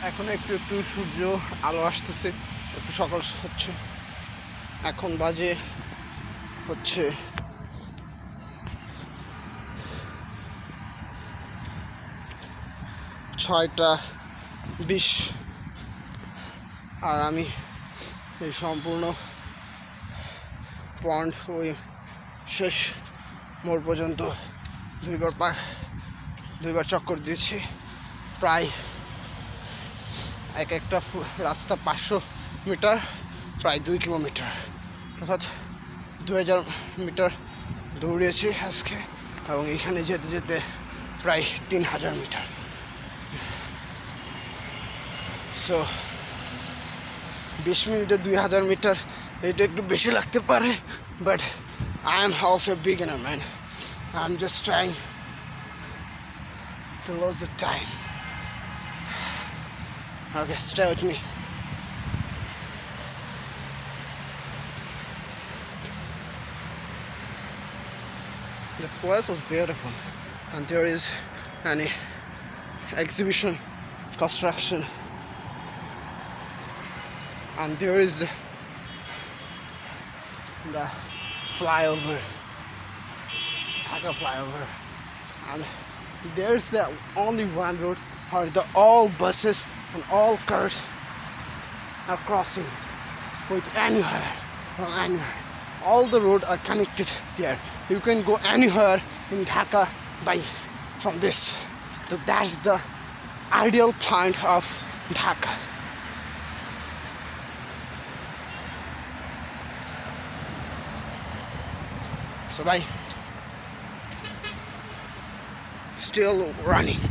এখন একটু একটু সূর্য আলো আসতেছে, একটু সকাল হচ্ছে। এখন বাজে হচ্ছে 6টা 20 আর আমি এই সম্পূর্ণ পয়েন্ট ওই শেষ মোড় পর্যন্ত দুইবার চক্কর দিয়েছি। প্রায় একটা রাস্তা 500 মিটার, প্রায় 2 কিলোমিটার, অর্থাৎ 2000 মিটার দৌড়িয়েছি আজকে, এবং এখানে যেতে যেতে প্রায় 3000 মিটার। সো 20 মিনিটে 2000 মিটার, এটা একটু বেশি লাগতে পারে, but I am also beginner man. I am just trying to lose the time. Okay, stay with me. The place was beautiful, and there is an exhibition construction, and there is the flyover, like a flyover, and there's the only one road where all buses and all cars are crossing with anywhere from anywhere. All the roads are connected there. You can go anywhere in Dhaka from this. So that's the ideal point of Dhaka. So bye. Still running.